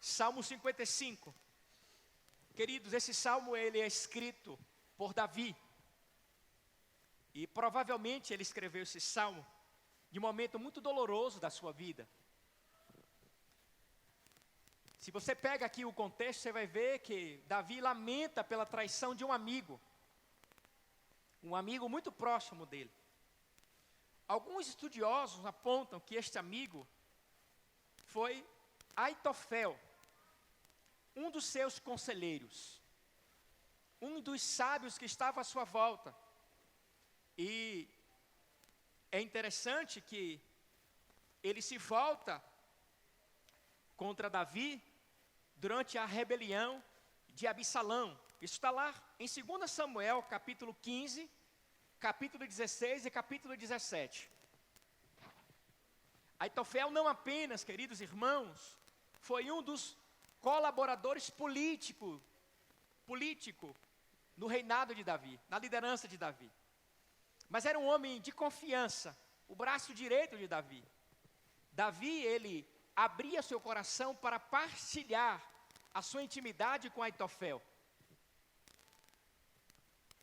Salmo 55. Queridos, esse salmo ele é escrito por Davi. E provavelmente ele escreveu esse salmo de um momento muito doloroso da sua vida. Se você pega aqui o contexto, você vai ver que Davi lamenta pela traição de um amigo muito próximo dele. Alguns estudiosos apontam que este amigo foi Aitofel, um dos seus conselheiros, um dos sábios que estava à sua volta. E é interessante que ele se volta contra Davi durante a rebelião de Absalão. Isso está lá em 2 Samuel, capítulo 15, capítulo 16 e capítulo 17. Aitofel não apenas, queridos irmãos, foi um dos colaboradores político no reinado de Davi, na liderança de Davi. Mas era um homem de confiança, o braço direito de Davi. Davi, ele abria seu coração para partilhar a sua intimidade com Aitofel.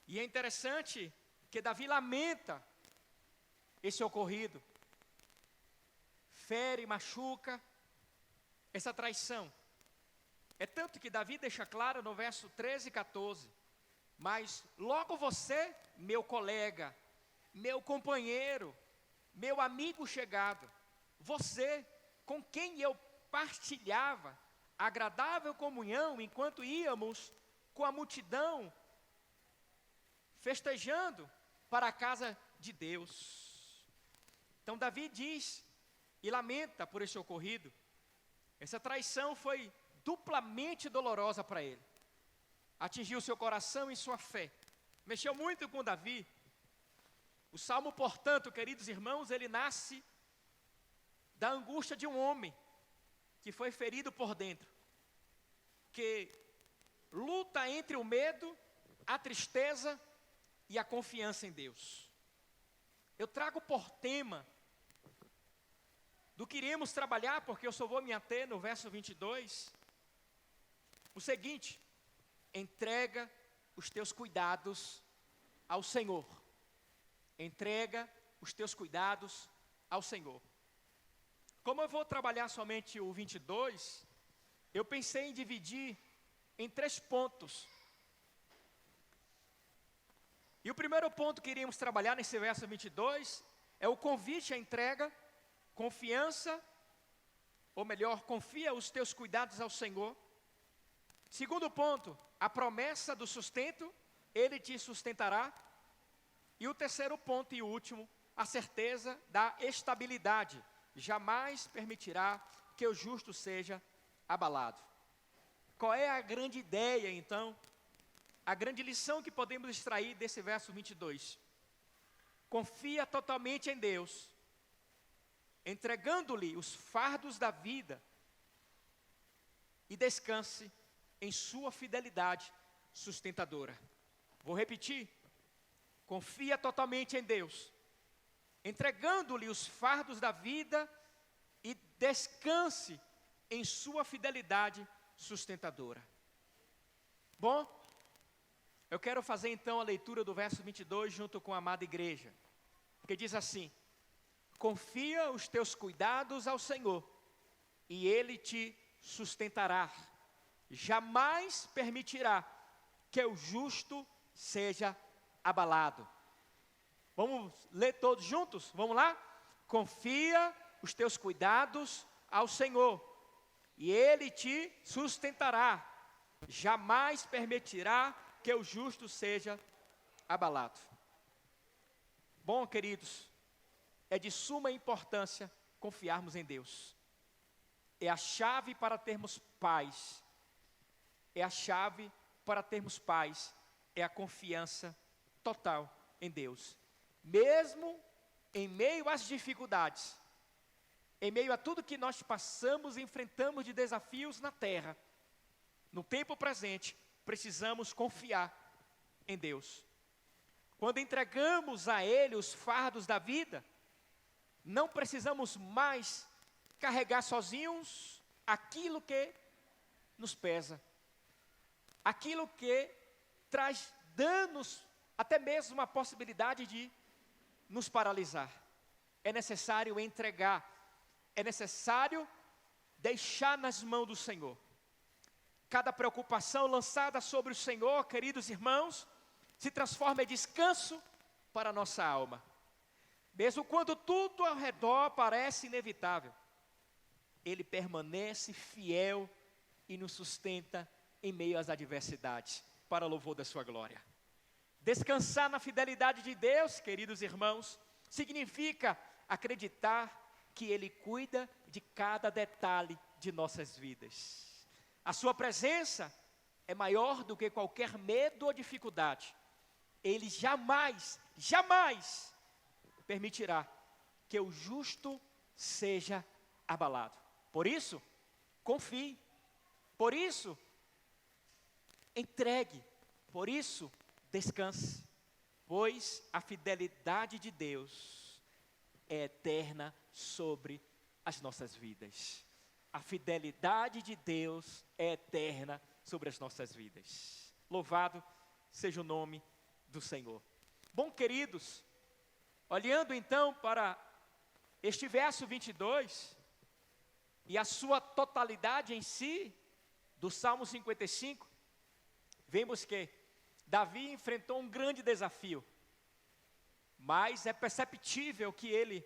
E é interessante que Davi lamenta esse ocorrido. Fere, machuca essa traição. É tanto que Davi deixa claro no verso 13 e 14. Mas logo você, meu colega, meu companheiro, meu amigo chegado, você com quem eu partilhava agradável comunhão enquanto íamos com a multidão festejando para a casa de Deus. Então Davi diz e lamenta por esse ocorrido. Essa traição foi duplamente dolorosa para ele. Atingiu seu coração e sua fé. Mexeu muito com Davi. O salmo, portanto, queridos irmãos, ele nasce da angústia de um homem que foi ferido por dentro, que luta entre o medo, a tristeza e a confiança em Deus. Eu trago por tema do que iremos trabalhar, porque eu só vou me ater no verso 22, o seguinte: entrega os teus cuidados ao Senhor. Entrega os teus cuidados ao Senhor. Como eu vou trabalhar somente o 22, eu pensei em dividir em 3 pontos. E o primeiro ponto que iríamos trabalhar nesse verso 22 é o convite à entrega, confiança, ou melhor, confia os teus cuidados ao Senhor. Segundo ponto, a promessa do sustento, Ele te sustentará. E o terceiro ponto e último, a certeza da estabilidade. Jamais permitirá que o justo seja abalado. Qual é a grande ideia, então? A grande lição que podemos extrair desse verso 22. Confia totalmente em Deus, entregando-lhe os fardos da vida, e descanse em sua fidelidade sustentadora. Vou repetir. Confia totalmente em Deus, entregando-lhe os fardos da vida e descanse em sua fidelidade sustentadora. Bom, eu quero fazer então a leitura do verso 22 junto com a amada igreja, que diz assim: confia os teus cuidados ao Senhor e Ele te sustentará. Jamais permitirá que o justo seja abalado. Vamos ler todos juntos? Vamos lá? Confia os teus cuidados ao Senhor e Ele te sustentará. Jamais permitirá que o justo seja abalado. Bom, queridos, é de suma importância confiarmos em Deus. É a chave para termos paz. É a chave para termos paz. É a confiança total em Deus. Mesmo em meio às dificuldades, em meio a tudo que nós passamos e enfrentamos de desafios na terra, no tempo presente, precisamos confiar em Deus. Quando entregamos a Ele os fardos da vida, não precisamos mais carregar sozinhos aquilo que nos pesa. Aquilo que traz danos, até mesmo a possibilidade de nos paralisar. É necessário entregar, é necessário deixar nas mãos do Senhor. Cada preocupação lançada sobre o Senhor, queridos irmãos, se transforma em descanso para a nossa alma. Mesmo quando tudo ao redor parece inevitável, Ele permanece fiel e nos sustenta em meio às adversidades, para louvor da sua glória. Descansar na fidelidade de Deus, queridos irmãos, significa acreditar que Ele cuida de cada detalhe de nossas vidas. A sua presença é maior do que qualquer medo ou dificuldade. Ele jamais permitirá que o justo seja abalado. Por isso, confie. Por isso, entregue. Por isso, descanse. Pois a fidelidade de Deus é eterna sobre as nossas vidas. A fidelidade de Deus é eterna sobre as nossas vidas. Louvado seja o nome do Senhor. Bom, queridos, olhando então para este verso 22 e a sua totalidade em si, do Salmo 55, vemos que Davi enfrentou um grande desafio, mas é perceptível que ele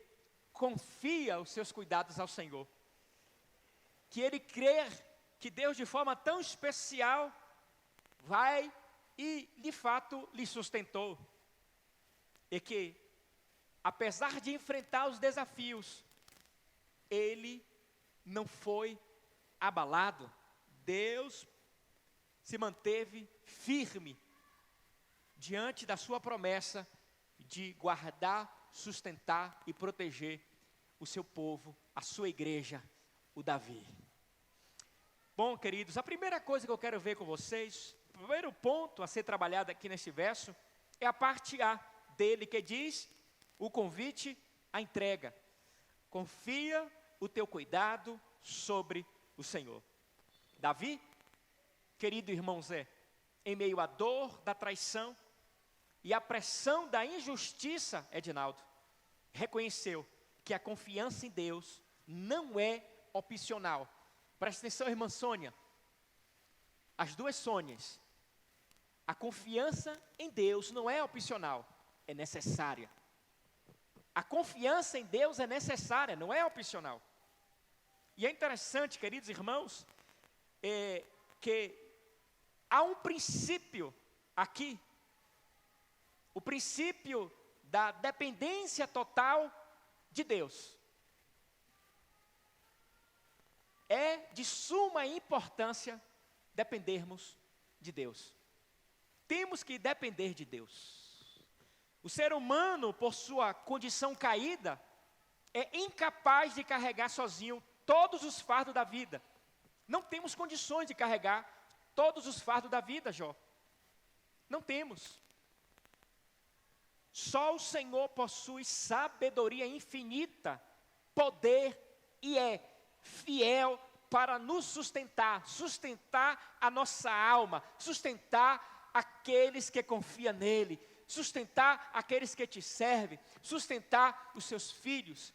confia os seus cuidados ao Senhor, que ele crê que Deus de forma tão especial vai e de fato lhe sustentou, e que apesar de enfrentar os desafios, ele não foi abalado. Deus se manteve firme diante da sua promessa de guardar, sustentar e proteger o seu povo, a sua igreja, o Davi. Bom, queridos, a primeira coisa que eu quero ver com vocês, o primeiro ponto a ser trabalhado aqui nesse verso, é a parte A dele, que diz o convite à entrega. Confia o teu cuidado sobre o Senhor. Davi, querido irmão Zé, em meio à dor da traição e à pressão da injustiça, Edinaldo, reconheceu que a confiança em Deus não é opcional. Presta atenção, irmã Sônia, as duas Sônias. A confiança em Deus não é opcional, é necessária. A confiança em Deus é necessária, não é opcional. E é interessante, queridos irmãos, que há um princípio aqui, o princípio da dependência total de Deus. É de suma importância dependermos de Deus. Temos que depender de Deus. O ser humano, por sua condição caída, é incapaz de carregar sozinho todos os fardos da vida. Não temos condições de carregar todos os fardos da vida, Jó. Não temos. Só o Senhor possui sabedoria infinita, poder e é fiel para nos sustentar, sustentar a nossa alma, sustentar aqueles que confiam nele, sustentar aqueles que te servem, sustentar os seus filhos.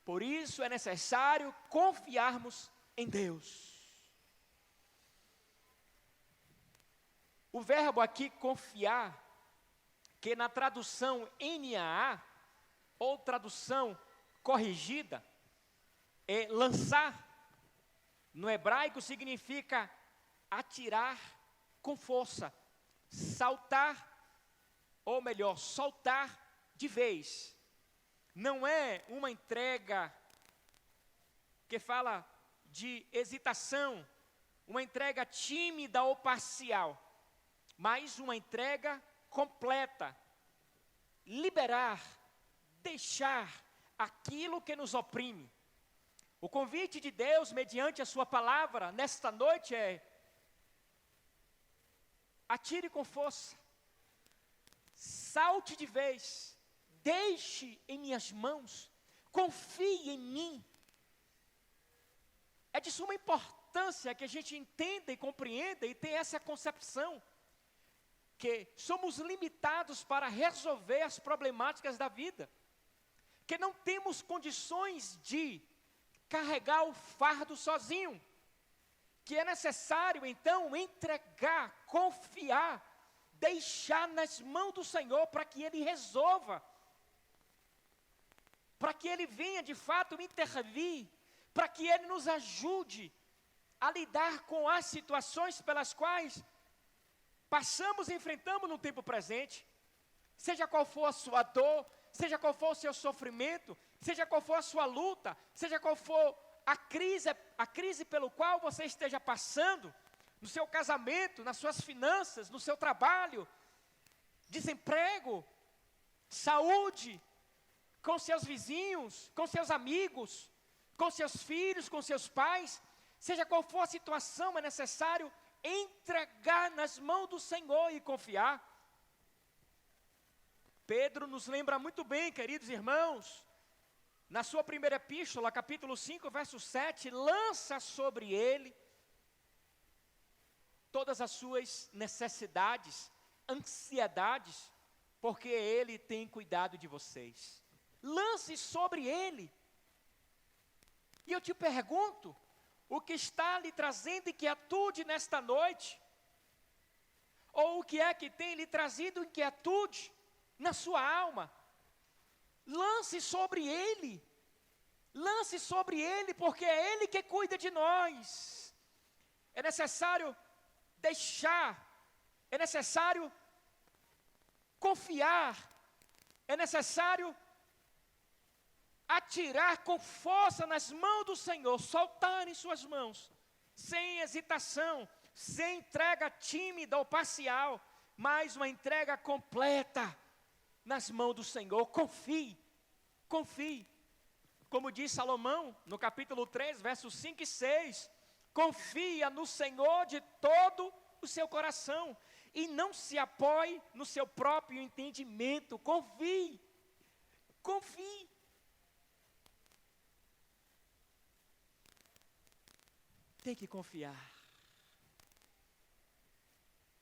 Por isso é necessário confiarmos em Deus. O verbo aqui confiar, que na tradução NAA, ou tradução corrigida, é lançar, no hebraico significa atirar com força, saltar, ou melhor, soltar de vez. Não é uma entrega que fala de hesitação, uma entrega tímida ou parcial, mas uma entrega completa. Liberar, deixar aquilo que nos oprime. O convite de Deus, mediante a sua palavra, nesta noite é: atire com força, salte de vez, deixe em minhas mãos, confie em mim. É de suma importância importância que a gente entenda e compreenda e tenha essa concepção que somos limitados para resolver as problemáticas da vida, que não temos condições de carregar o fardo sozinho, que é necessário então entregar, confiar, deixar nas mãos do Senhor para que Ele resolva, para que Ele venha de fato intervir, para que Ele nos ajude a lidar com as situações pelas quais passamos e enfrentamos no tempo presente, seja qual for a sua dor, seja qual for o seu sofrimento, seja qual for a sua luta, seja qual for a crise pelo qual você esteja passando, no seu casamento, nas suas finanças, no seu trabalho, desemprego, saúde, com seus vizinhos, com seus amigos, com seus filhos, com seus pais, seja qual for a situação, é necessário entregar nas mãos do Senhor e confiar. Pedro nos lembra muito bem, queridos irmãos, na sua primeira epístola, capítulo 5, verso 7, lança sobre ele todas as suas necessidades, ansiedades, porque ele tem cuidado de vocês. Lance sobre ele. E eu te pergunto, o que está lhe trazendo inquietude nesta noite? Ou o que é que tem lhe trazido inquietude na sua alma? Lance sobre Ele. Lance sobre Ele, porque é Ele que cuida de nós. É necessário deixar, é necessário confiar, é necessário atirar com força nas mãos do Senhor, soltar em suas mãos, sem hesitação, sem entrega tímida ou parcial, mas uma entrega completa nas mãos do Senhor. Confie, confie. Como diz Salomão, no capítulo 3, versos 5 e 6, confia no Senhor de todo o seu coração, e não se apoie no seu próprio entendimento. Confie, confie. Tem que confiar.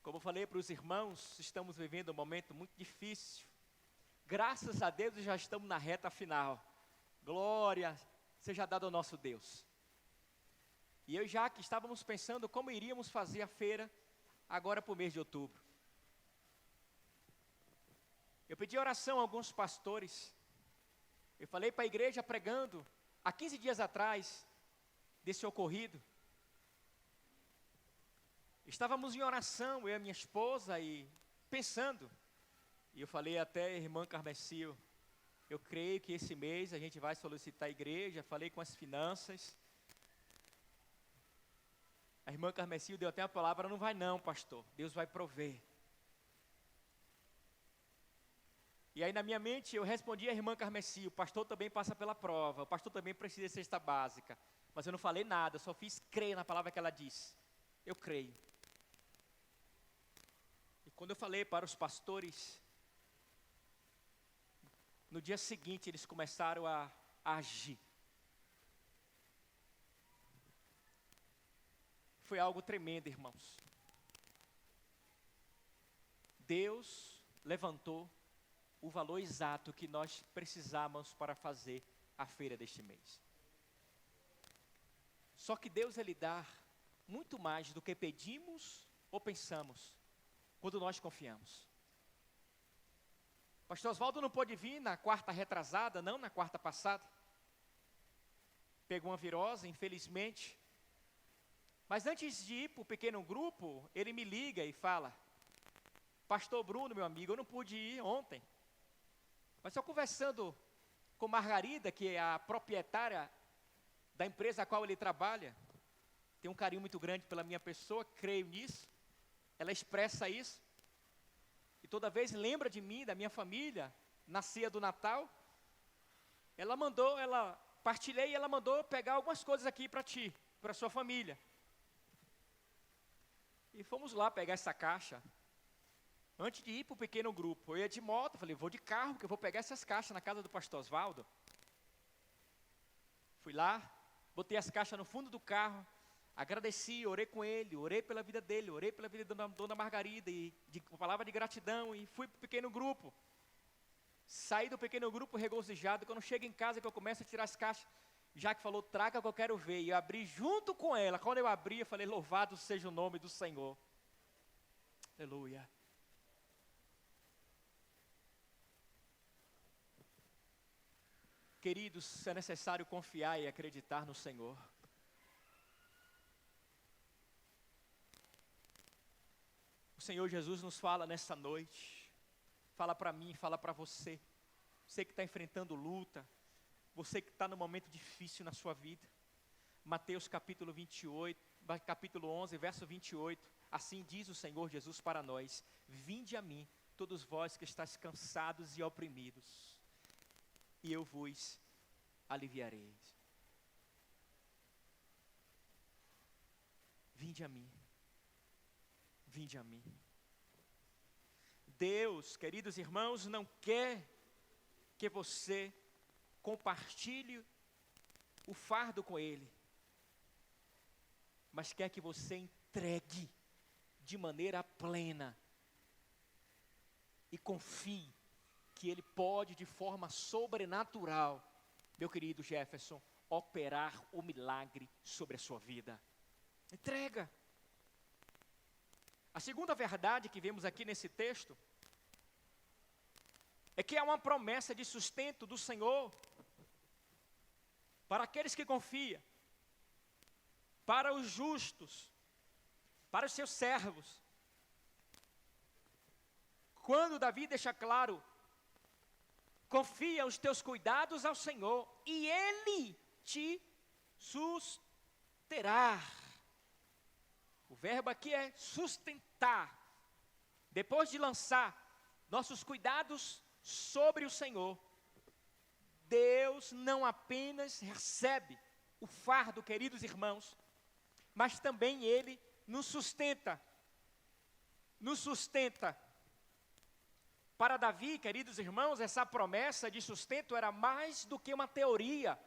Como eu falei para os irmãos, estamos vivendo um momento muito difícil. Graças a Deus já estamos na reta final. Glória seja dada ao nosso Deus. E eu já que estávamos pensando como iríamos fazer a feira agora para o mês de outubro. Eu pedi oração a alguns pastores. Eu falei para a igreja pregando há 15 dias atrás desse ocorrido. Estávamos em oração, eu e minha esposa, e pensando. E eu falei até a irmã Carmecil, eu creio que esse mês a gente vai solicitar a igreja, falei com as finanças. A irmã Carmecil deu até a palavra, não vai não, pastor, Deus vai prover. E aí na minha mente eu respondi à irmã Carmecil, o pastor também passa pela prova, o pastor também precisa de cesta básica. Mas eu não falei nada, eu só fiz crer na palavra que ela disse. Eu creio. E quando eu falei para os pastores, no dia seguinte eles começaram a agir. Foi algo tremendo, irmãos. Deus levantou o valor exato que nós precisávamos para fazer a feira deste mês. Só que Deus, Ele dá muito mais do que pedimos ou pensamos, quando nós confiamos. Pastor Oswaldo não pôde vir na quarta retrasada, não na quarta passada. Pegou uma virose, infelizmente. Mas antes de ir para o pequeno grupo, ele me liga e fala, pastor Bruno, meu amigo, eu não pude ir ontem. Mas só conversando com Margarida, que é a proprietária da empresa a qual ele trabalha, tem um carinho muito grande pela minha pessoa, creio nisso. Ela expressa isso. E toda vez lembra de mim, da minha família, na ceia do Natal. Partilhei e ela mandou pegar algumas coisas aqui para ti, para a sua família. E fomos lá pegar essa caixa. Antes de ir para o pequeno grupo, eu ia de moto, falei, vou de carro, que eu vou pegar essas caixas na casa do pastor Oswaldo. Fui lá, botei as caixas no fundo do carro, Agradeci, orei com ele, orei pela vida dele, orei pela vida da dona Margarida, e de palavra de gratidão, e fui para o pequeno grupo. Saí do pequeno grupo regozijado. Quando chego em casa, que eu começo a tirar as caixas, Jaque falou, traga que eu quero ver. E eu abri junto com ela. Quando eu abri, eu falei, louvado seja o nome do Senhor. Aleluia. Queridos, é necessário confiar e acreditar no Senhor. O Senhor Jesus nos fala nessa noite. Fala para mim, fala para você. Você que está enfrentando luta. Você que está num momento difícil na sua vida. Mateus capítulo 28, capítulo 11, verso 28. Assim diz o Senhor Jesus para nós: vinde a mim, todos vós que estáis cansados e oprimidos, e eu vos aliviarei. Vinde a mim. Vinde a mim. Deus, queridos irmãos, não quer que você compartilhe o fardo com Ele, mas quer que você entregue de maneira plena e confie que Ele pode, de forma sobrenatural, meu querido Jefferson, operar o milagre sobre a sua vida. Entrega. A segunda verdade que vemos aqui nesse texto é que há uma promessa de sustento do Senhor para aqueles que confiam, para os justos, para os seus servos. Quando Davi deixa claro, confia os teus cuidados ao Senhor e Ele te susterá. O verbo aqui é sustentar. Depois de lançar nossos cuidados sobre o Senhor, Deus não apenas recebe o fardo, queridos irmãos, mas também Ele nos sustenta. Nos sustenta. Para Davi, queridos irmãos, essa promessa de sustento era mais do que uma teoria.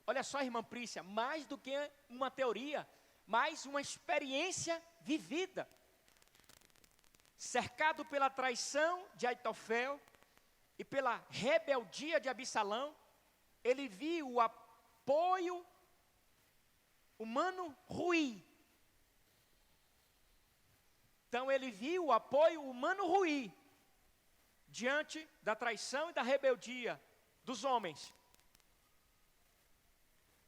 Olha só, irmã Prícia, mais do que uma teoria, mais uma experiência vivida. Cercado pela traição de Aitofel e pela rebeldia de Absalão, ele viu o apoio humano ruir. Então ele viu o apoio humano ruir diante da traição e da rebeldia dos homens.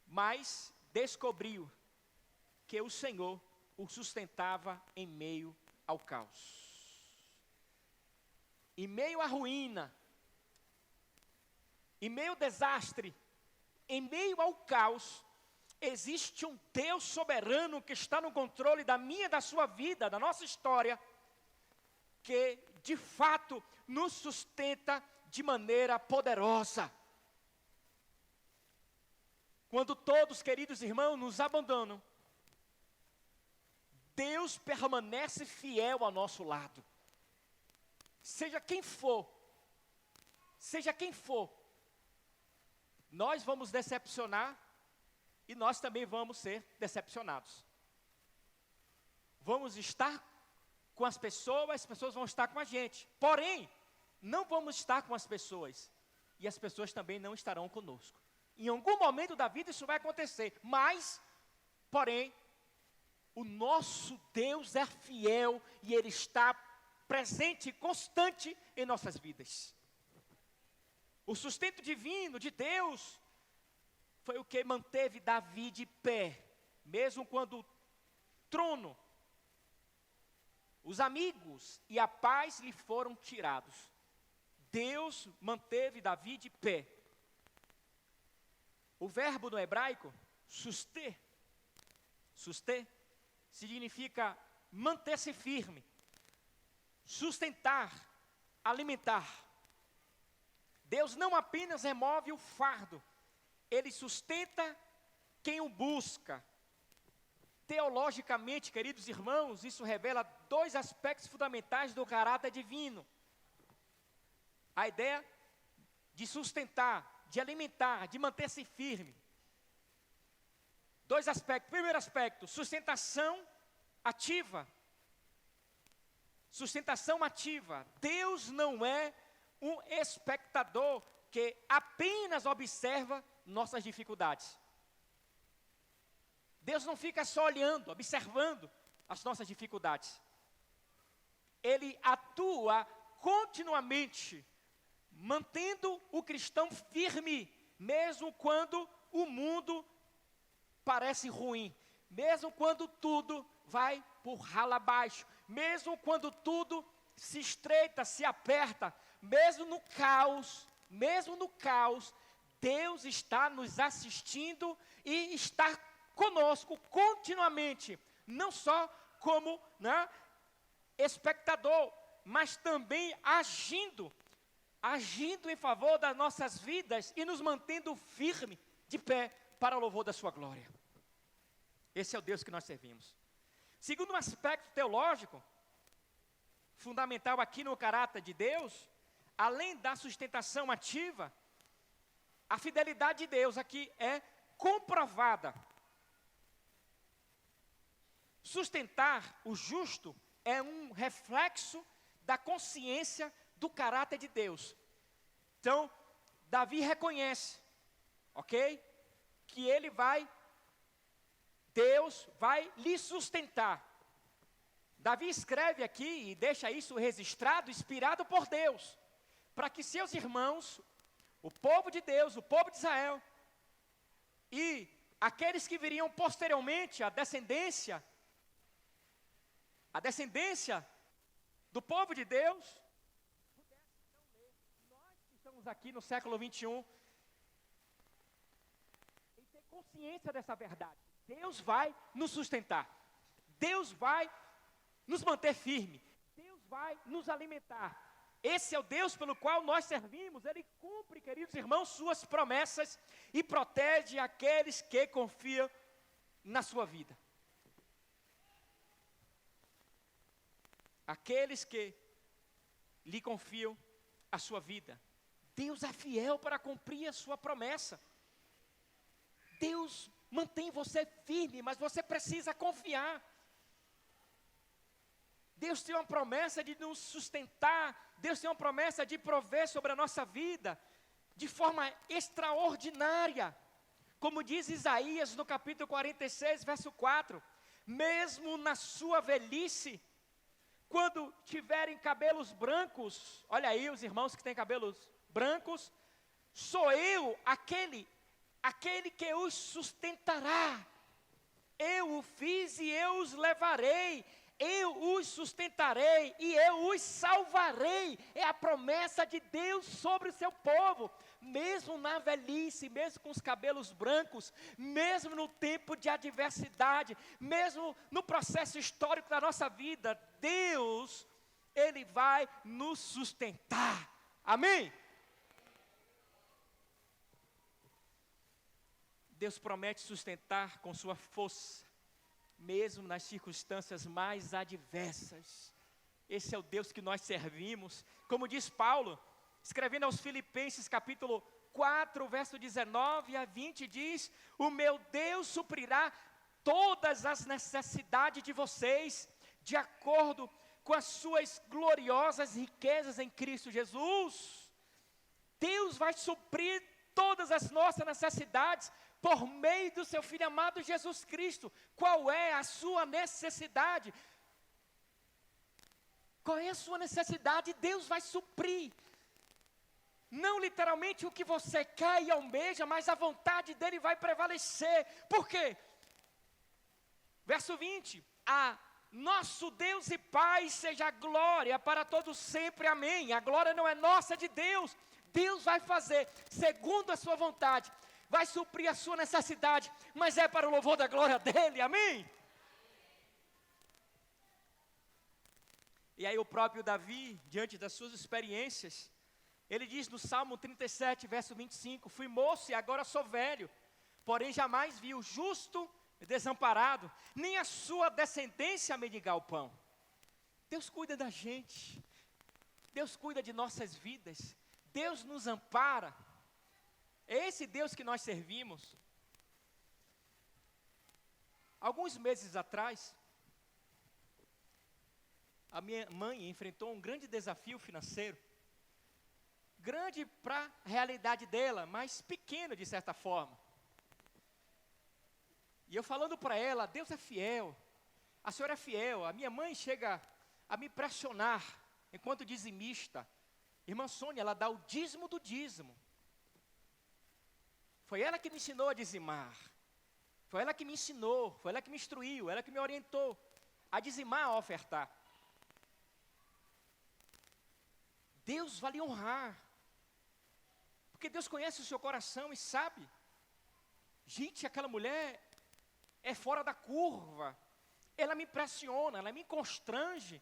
Mas descobriu que o Senhor o sustentava em meio ao caos. Em meio à ruína, em meio ao desastre, em meio ao caos, existe um Deus soberano que está no controle da minha e da sua vida, da nossa história, que de fato nos sustenta de maneira poderosa. Quando todos, queridos irmãos, nos abandonam, Deus permanece fiel ao nosso lado. Seja quem for, nós vamos decepcionar e nós também vamos ser decepcionados. Vamos estar com as pessoas vão estar com a gente. Porém, não vamos estar com as pessoas e as pessoas também não estarão conosco. Em algum momento da vida isso vai acontecer, mas, porém, o nosso Deus é fiel e Ele está presente e constante em nossas vidas. O sustento divino de Deus foi o que manteve Davi de pé, mesmo quando o trono, os amigos e a paz lhe foram tirados. Deus manteve Davi de pé. O verbo no hebraico, suster, significa manter-se firme, sustentar, alimentar. Deus não apenas remove o fardo, Ele sustenta quem o busca. Teologicamente, queridos irmãos, isso revela dois aspectos fundamentais do caráter divino. A ideia de sustentar, de alimentar, de manter-se firme. Dois aspectos. Primeiro aspecto, sustentação ativa. Sustentação ativa. Deus não é um espectador que apenas observa nossas dificuldades. Deus não fica só olhando, observando as nossas dificuldades. Ele atua continuamente, mantendo o cristão firme, mesmo quando o mundo parece ruim, mesmo quando tudo vai por rala abaixo, mesmo quando tudo se estreita, se aperta, mesmo no caos, Deus está nos assistindo e está conosco continuamente, não só como espectador, mas também agindo em favor das nossas vidas e nos mantendo firme, de pé, para o louvor da sua glória. Esse é o Deus que nós servimos. Segundo um aspecto teológico, fundamental aqui no caráter de Deus, além da sustentação ativa, a fidelidade de Deus aqui é comprovada. Sustentar o justo é um reflexo da consciência do caráter de Deus. Então, Davi reconhece, ok? Que Deus vai lhe sustentar. Davi escreve aqui e deixa isso registrado, inspirado por Deus, para que seus irmãos, o povo de Deus, o povo de Israel, e aqueles que viriam posteriormente, a descendência do povo de Deus, pudessem então ler. Nós que estamos aqui no século 21, e ter consciência dessa verdade. Deus vai nos sustentar. Deus vai nos manter firme. Deus vai nos alimentar. Esse é o Deus pelo qual nós servimos. Ele cumpre, queridos irmãos, suas promessas e protege aqueles que confiam na sua vida. Aqueles que lhe confiam a sua vida. Deus é fiel para cumprir a sua promessa. Deus mantém você firme, mas você precisa confiar. Deus tem uma promessa de nos sustentar. Deus tem uma promessa de prover sobre a nossa vida de forma extraordinária. Como diz Isaías no capítulo 46, verso 4. Mesmo na sua velhice, quando tiverem cabelos brancos, olha aí os irmãos que têm cabelos brancos, sou eu aquele que os sustentará. Eu o fiz e eu os levarei. Eu os sustentarei e eu os salvarei. É a promessa de Deus sobre o seu povo. Mesmo na velhice, mesmo com os cabelos brancos, mesmo no tempo de adversidade, mesmo no processo histórico da nossa vida, Deus, Ele vai nos sustentar. Amém? Deus promete sustentar com sua força, mesmo nas circunstâncias mais adversas. Esse é o Deus que nós servimos. Como diz Paulo, escrevendo aos Filipenses capítulo 4, verso 19 a 20, diz: o meu Deus suprirá todas as necessidades de vocês, de acordo com as suas gloriosas riquezas em Cristo Jesus. Deus vai suprir todas as nossas necessidades por meio do seu Filho amado Jesus Cristo. Qual é a sua necessidade? Qual é a sua necessidade? Deus vai suprir. Não literalmente o que você quer e almeja, mas a vontade dEle vai prevalecer. Por quê? Verso 20. A nosso Deus e Pai seja a glória para todos sempre. Amém. A glória não é nossa, é de Deus. Deus vai fazer segundo a sua vontade. Vai suprir a sua necessidade, mas é para o louvor da glória dEle, amém? E aí o próprio Davi, diante das suas experiências, ele diz no Salmo 37, verso 25, fui moço e agora sou velho, porém jamais vi o justo desamparado, nem a sua descendência mendigar o pão. Deus cuida da gente, Deus cuida de nossas vidas, Deus nos ampara. É esse Deus que nós servimos. Alguns meses atrás, a minha mãe enfrentou um grande desafio financeiro. Grande para a realidade dela, mas pequeno de certa forma. E eu falando para ela, Deus é fiel, a senhora é fiel. A minha mãe chega a me pressionar enquanto dizimista. Irmã Sônia, ela dá o dízimo do dízimo. Foi ela que me ensinou a dizimar. Foi ela que me ensinou, foi ela que me instruiu, ela que me orientou a dizimar, a ofertar. Deus vai lhe honrar. Porque Deus conhece o seu coração e sabe. Gente, aquela mulher é fora da curva. Ela me impressiona, ela me constrange.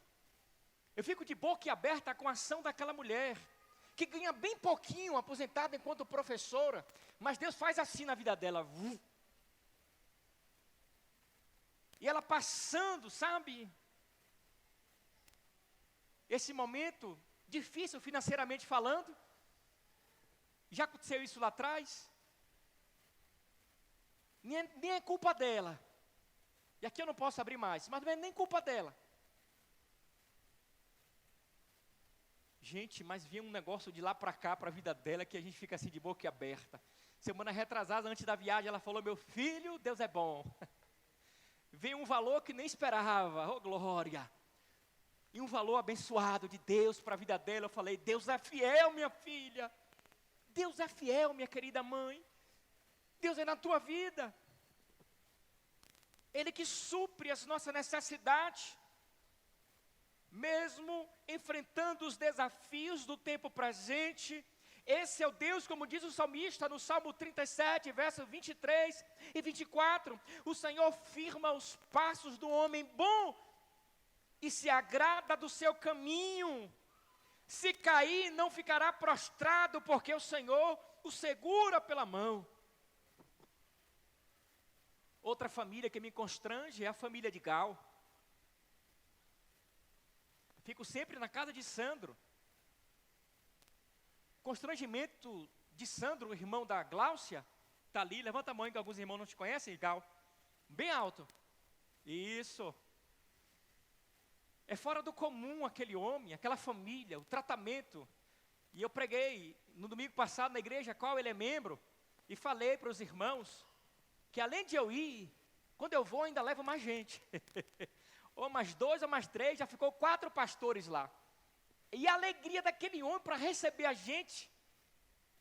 Eu fico de boca aberta com a ação daquela mulher, que ganha bem pouquinho, aposentada enquanto professora, mas Deus faz assim na vida dela. E ela passando, sabe, esse momento difícil financeiramente falando. Já aconteceu isso lá atrás. Nem é culpa dela. E aqui eu não posso abrir mais, mas não é nem culpa dela. Gente, mas vinha um negócio de lá para cá, para a vida dela, que a gente fica assim de boca aberta. Semana retrasada, antes da viagem, ela falou, meu filho, Deus é bom. Veio um valor que nem esperava, oh glória. E um valor abençoado de Deus para a vida dela. Eu falei, Deus é fiel, minha filha. Deus é fiel, minha querida mãe. Deus é na tua vida. Ele que supre as nossas necessidades. Mesmo enfrentando os desafios do tempo presente. Esse é o Deus, como diz o salmista no Salmo 37, versos 23 e 24. O Senhor firma os passos do homem bom e se agrada do seu caminho. Se cair, não ficará prostrado, porque o Senhor o segura pela mão. Outra família que me constrange é a família de Gal. Fico sempre na casa de Sandro. Constrangimento de Sandro, o irmão da Gláucia, está ali, levanta a mão que alguns irmãos não te conhecem, Gal. Bem alto. Isso. É fora do comum aquele homem, aquela família, o tratamento. E eu preguei no domingo passado na igreja, a qual ele é membro, e falei para os irmãos, que além de eu ir, quando eu vou ainda levo mais gente. Ou mais 2 ou mais 3, já ficou 4 pastores lá. E a alegria daquele homem para receber a gente.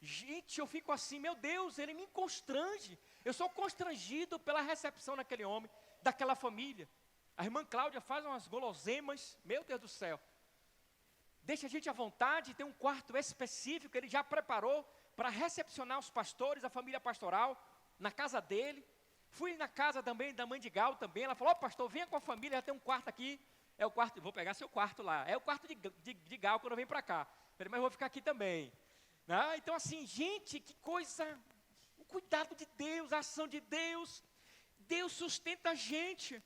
Gente, eu fico assim, meu Deus, ele me constrange. Eu sou constrangido pela recepção daquele homem, daquela família. A irmã Cláudia faz umas guloseimas, meu Deus do céu. Deixa a gente à vontade, tem um quarto específico, ele já preparou para recepcionar os pastores, a família pastoral, na casa dele. Fui na casa também da mãe de Gal também, ela falou, pastor, venha com a família, já tem um quarto aqui. É o quarto, vou pegar seu quarto lá, é o quarto de Gal quando eu venho para cá. Falei, mas eu vou ficar aqui também. Então assim, gente, que coisa, o cuidado de Deus, a ação de Deus. Deus sustenta a gente.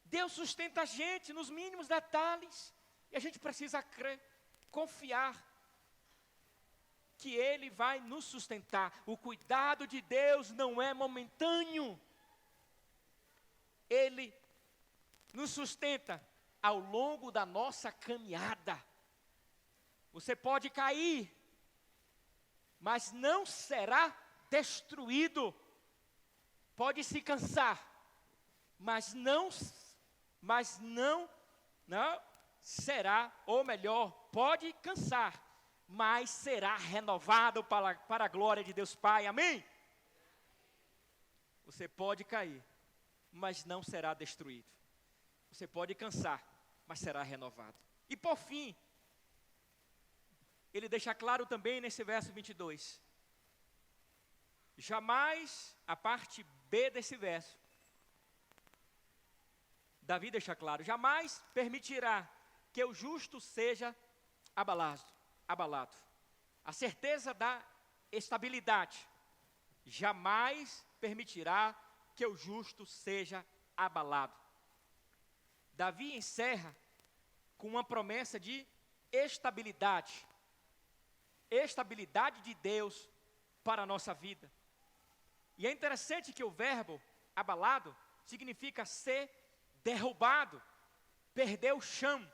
Deus sustenta a gente nos mínimos detalhes. E a gente precisa crer, confiar que Ele vai nos sustentar. O cuidado de Deus não é momentâneo. Ele nos sustenta ao longo da nossa caminhada. Você pode cair, mas não será destruído. Pode se cansar, mas não será, ou melhor, pode cansar, mas será renovado para a glória de Deus Pai, amém? Você pode cair, mas não será destruído. Você pode cansar, mas será renovado. E por fim, ele deixa claro também nesse verso 22. Jamais, a parte B desse verso, Davi deixa claro, jamais permitirá que o justo seja abalado. A certeza da estabilidade, jamais permitirá que o justo seja abalado. Davi encerra com uma promessa de estabilidade. Estabilidade de Deus, para a nossa vida. E é interessante que o verbo abalado significa ser derrubado, perder o chão.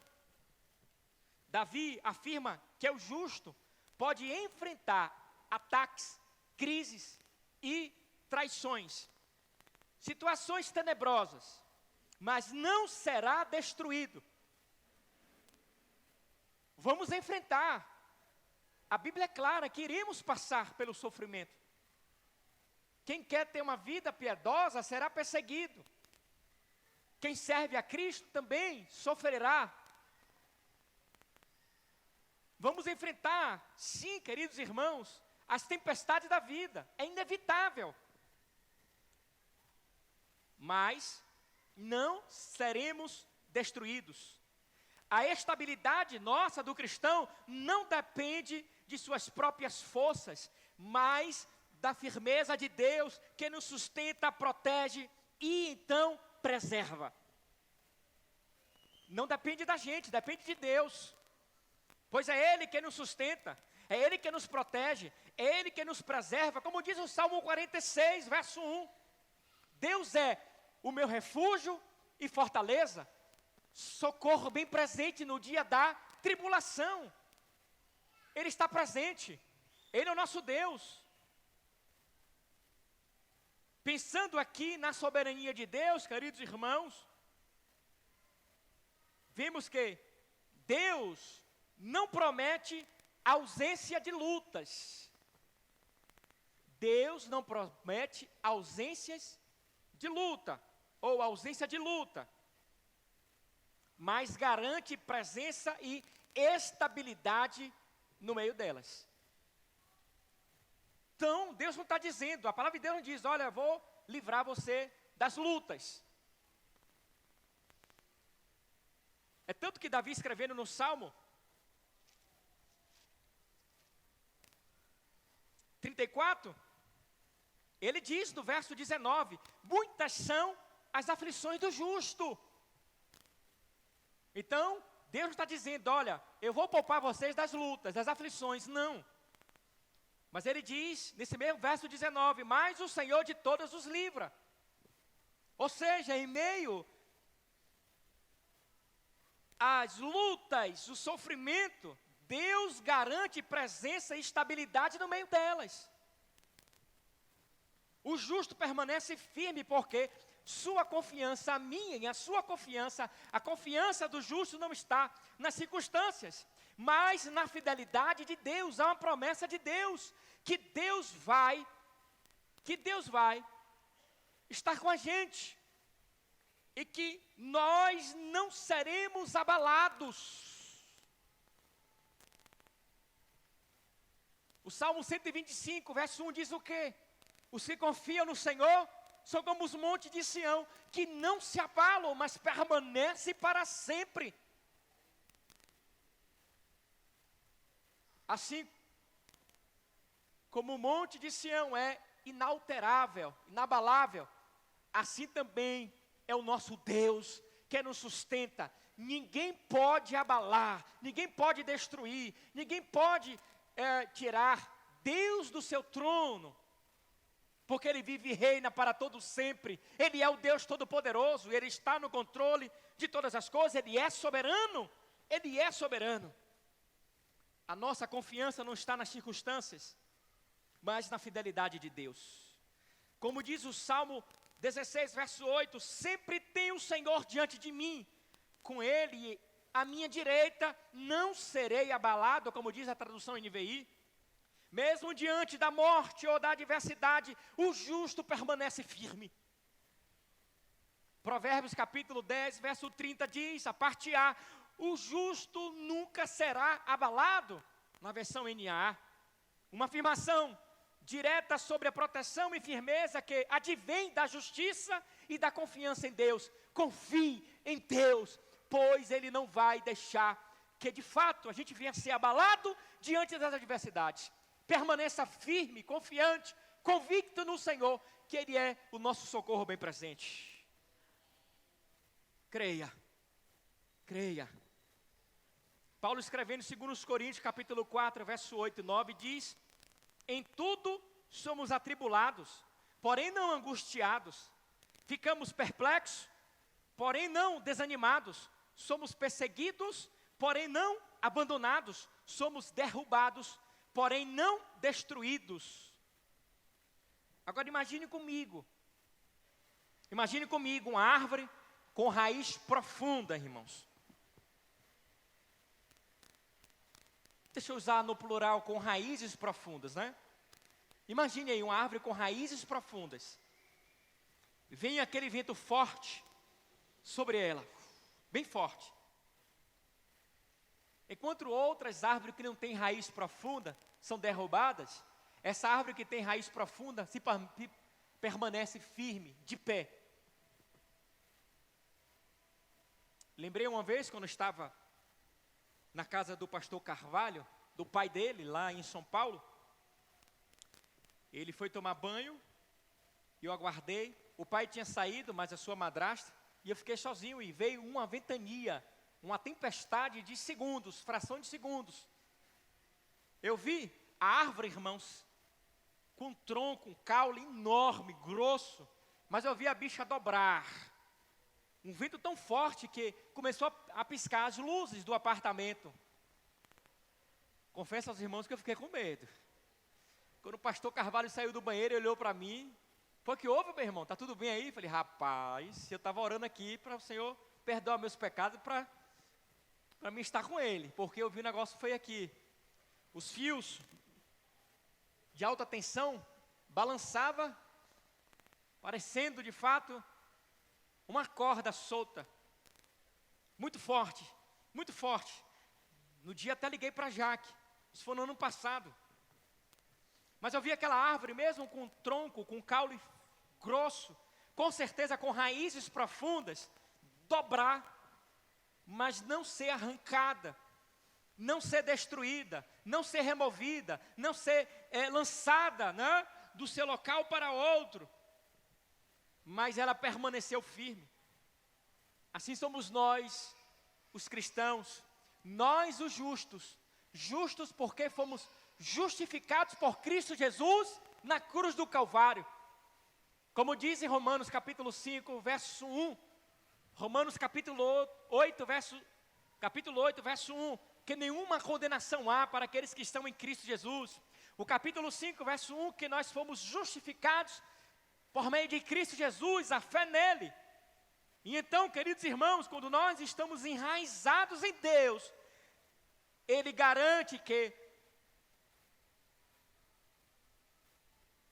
Davi afirma que o justo pode enfrentar ataques, crises e traições, situações tenebrosas, mas não será destruído. Vamos enfrentar. A Bíblia é clara que iremos passar pelo sofrimento. Quem quer ter uma vida piedosa será perseguido. Quem serve a Cristo também sofrerá. Vamos enfrentar, sim, queridos irmãos, as tempestades da vida. É inevitável. Mas não seremos destruídos. A estabilidade nossa do cristão não depende de suas próprias forças, mas da firmeza de Deus que nos sustenta, protege e então preserva. Não depende da gente, depende de Deus. Pois é Ele que nos sustenta, é Ele que nos protege, é Ele que nos preserva. Como diz o Salmo 46, verso 1. Deus é o meu refúgio e fortaleza, socorro bem presente no dia da tribulação. Ele está presente, Ele é o nosso Deus. Pensando aqui na soberania de Deus, queridos irmãos, vemos que Deus não promete ausência de lutas. Deus não promete ausências de luta, ou ausência de luta, mas garante presença e estabilidade no meio delas. Então, Deus não está dizendo, a palavra de Deus não diz, olha, eu vou livrar você das lutas. É tanto que Davi escrevendo no Salmo 34, ele diz no verso 19, muitas são as aflições do justo. Então, Deus não está dizendo, olha, eu vou poupar vocês das lutas, das aflições, não. Mas Ele diz, nesse mesmo verso 19, mas o Senhor de todas os livra. Ou seja, em meio às lutas, o sofrimento, Deus garante presença e estabilidade no meio delas. O justo permanece firme porque sua confiança, a minha e a sua confiança, a confiança do justo não está nas circunstâncias, mas na fidelidade de Deus. Há uma promessa de Deus, que Deus vai estar com a gente, e que nós não seremos abalados. O Salmo 125, verso 1 diz o quê? Os que confiam no Senhor são como os montes de Sião, que não se abalam, mas permanecem para sempre. Assim como o monte de Sião é inalterável, inabalável, assim também é o nosso Deus, que nos sustenta. Ninguém pode abalar, ninguém pode destruir, ninguém pode tirar Deus do seu trono, porque Ele vive e reina para todo sempre. Ele é o Deus Todo-Poderoso, Ele está no controle de todas as coisas, Ele é soberano, Ele é soberano. A nossa confiança não está nas circunstâncias, mas na fidelidade de Deus. Como diz o Salmo 16, verso 8, sempre tem o Senhor diante de mim, com Ele à minha direita não serei abalado, como diz a tradução NVI. Mesmo diante da morte ou da adversidade, o justo permanece firme. Provérbios capítulo 10, verso 30 diz, a parte A, o justo nunca será abalado, na versão NAA. Uma afirmação direta sobre a proteção e firmeza que advém da justiça e da confiança em Deus. Confie em Deus, pois Ele não vai deixar que de fato a gente venha ser abalado diante das adversidades. Permaneça firme, confiante, convicto no Senhor, que Ele é o nosso socorro bem presente. Creia, creia. Paulo escrevendo em 2 Coríntios capítulo 4, verso 8 e 9, diz, em tudo somos atribulados, porém não angustiados, ficamos perplexos, porém não desanimados. Somos perseguidos, porém não abandonados. Somos derrubados, porém não destruídos. Agora imagine comigo uma árvore com raiz profunda, irmãos. Deixa eu usar no plural, com raízes profundas, né? Imagine aí uma árvore com raízes profundas. Vem aquele vento forte sobre ela, bem forte. Enquanto outras árvores que não têm raiz profunda são derrubadas, essa árvore que tem raiz profunda permanece firme, de pé. Lembrei uma vez, quando eu estava na casa do pastor Carvalho, do pai dele, lá em São Paulo. Ele foi tomar banho, e eu aguardei. O pai tinha saído, mas a sua madrasta, e eu fiquei sozinho, e veio uma ventania, uma tempestade de segundos, fração de segundos. Eu vi a árvore, irmãos, com um tronco, um caule enorme, grosso, mas eu vi a bicha dobrar. Um vento tão forte que começou a piscar as luzes do apartamento. Confesso aos irmãos que eu fiquei com medo. Quando o pastor Carvalho saiu do banheiro, ele olhou para mim. Foi que houve, meu irmão? Está tudo bem aí? Falei, rapaz, eu estava orando aqui para o Senhor perdoar meus pecados, para mim estar com Ele. Porque eu vi o negócio foi aqui. Os fios de alta tensão balançava, parecendo de fato uma corda solta, muito forte, muito forte. No dia até liguei para Jaque, isso foi no ano passado. Mas eu vi aquela árvore, mesmo com tronco, com caule grosso, com certeza com raízes profundas, dobrar, mas não ser arrancada, não ser destruída, não ser removida, não ser lançada, né, do seu local para outro. Mas ela permaneceu firme. Assim somos nós, os cristãos, nós os justos, justos porque fomos justificados por Cristo Jesus na cruz do Calvário. Como diz em Romanos capítulo 5, verso 1, Romanos capítulo 8, verso 1, que nenhuma condenação há para aqueles que estão em Cristo Jesus. O capítulo 5, verso 1, que nós fomos justificados por meio de Cristo Jesus, a fé nele. E então, queridos irmãos, quando nós estamos enraizados em Deus, Ele garante que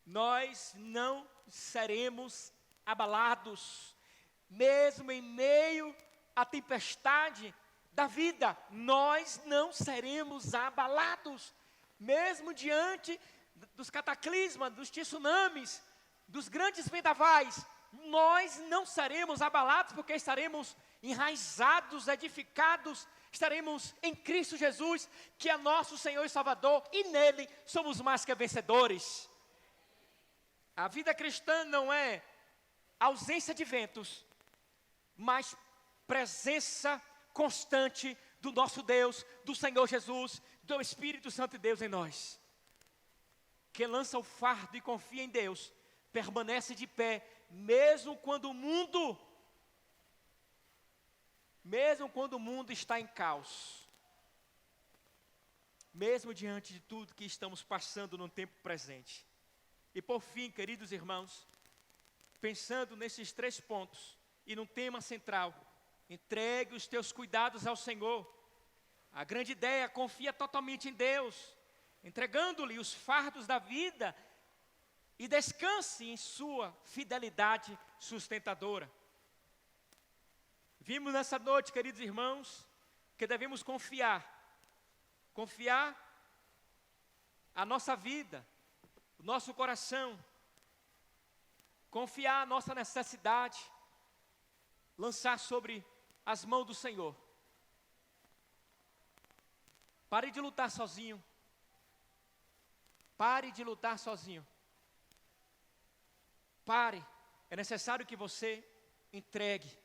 nós não seremos abalados, mesmo em meio à tempestade da vida, nós não seremos abalados, mesmo diante dos cataclismas, dos tsunamis, dos grandes vendavais, nós não seremos abalados, porque estaremos enraizados, edificados, estaremos em Cristo Jesus, que é nosso Senhor e Salvador, e nele somos mais que vencedores. A vida cristã não é ausência de ventos, mas presença constante do nosso Deus, do Senhor Jesus, do Espírito Santo de Deus em nós. Quem lança o fardo e confia em Deus, permanece de pé, mesmo quando o mundo está em caos. Mesmo diante de tudo que estamos passando no tempo presente. E por fim, queridos irmãos, pensando nesses 3 pontos e no tema central, entregue os teus cuidados ao Senhor. A grande ideia é confia totalmente em Deus, entregando-lhe os fardos da vida e descanse em sua fidelidade sustentadora. Vimos nessa noite, queridos irmãos, que devemos confiar a nossa vida, o nosso coração, confiar a nossa necessidade, lançar sobre as mãos do Senhor. Pare de lutar sozinho. Pare de lutar sozinho. Pare. É necessário que você entregue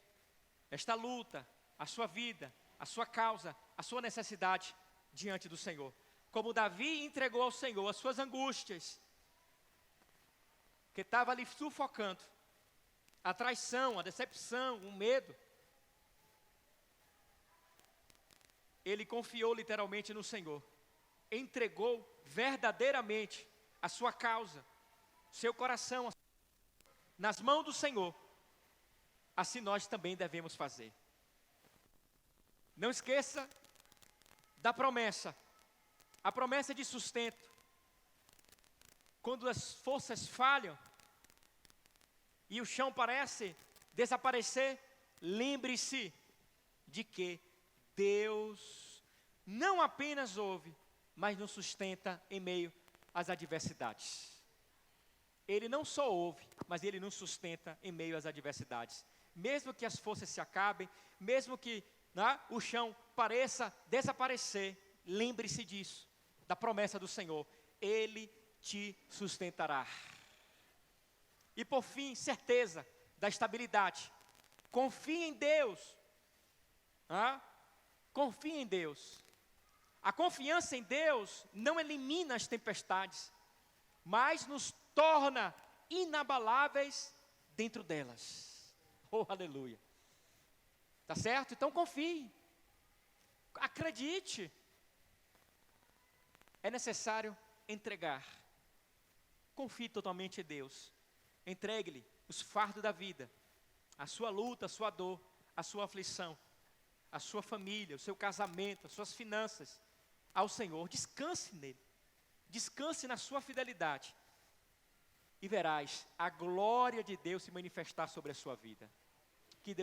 esta luta, a sua vida, a sua causa, a sua necessidade diante do Senhor. Como Davi entregou ao Senhor as suas angústias, que estava ali sufocando. a traição, a decepção, o medo, ele confiou literalmente no Senhor. Entregou verdadeiramente a sua causa, seu coração, nas mãos do Senhor. Assim nós também devemos fazer. Não esqueça da promessa, a promessa de sustento. Quando as forças falham e o chão parece desaparecer, lembre-se de que Deus não apenas ouve, mas nos sustenta em meio às adversidades. Ele não só ouve, mas Ele nos sustenta em meio às adversidades. Mesmo que as forças se acabem, mesmo que o chão pareça desaparecer, lembre-se disso, da promessa do Senhor. Ele te sustentará. E por fim, certeza da estabilidade. Confie em Deus. Confie em Deus. A confiança em Deus não elimina as tempestades, mas nos torna inabaláveis dentro delas. Oh, aleluia. Tá certo? Então confie. Acredite. É necessário entregar. Confie totalmente em Deus. Entregue-lhe os fardos da vida, a sua luta, a sua dor, a sua aflição, a sua família, o seu casamento, as suas finanças ao Senhor. Descanse nele. Descanse na sua fidelidade. E verás a glória de Deus se manifestar sobre a sua vida. Que Deus